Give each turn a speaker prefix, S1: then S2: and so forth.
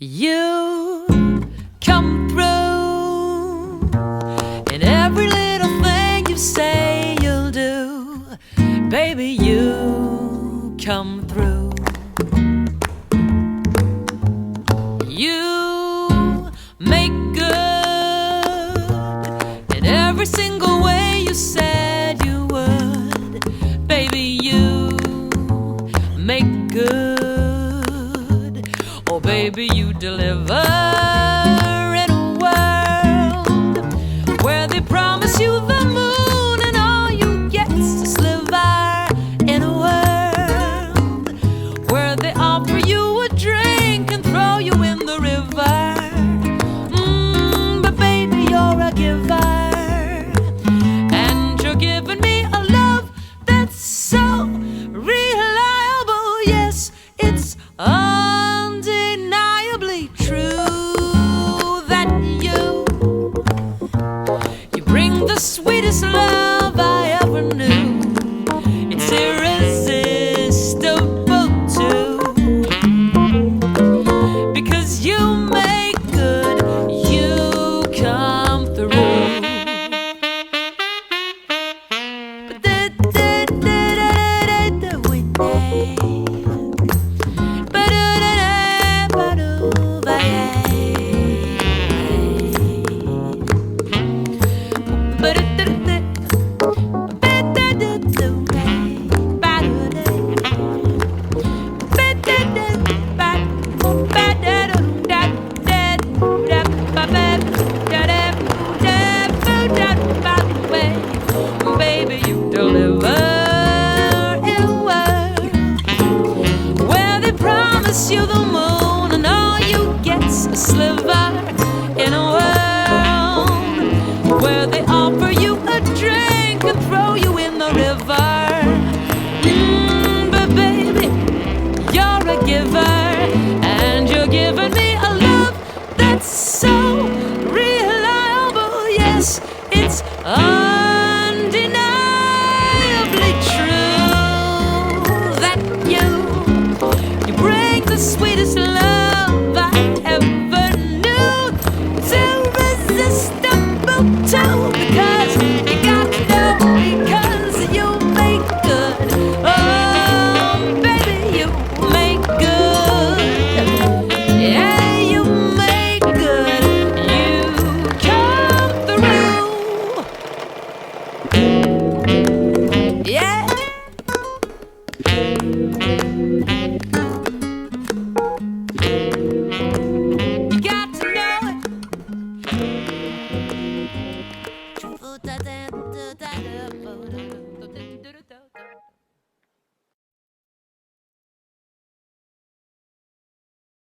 S1: You come through in every little thing you say you'll do. Baby, you come through. You make good in every single way you said you would. Baby, you make good. Oh, baby, you deliver.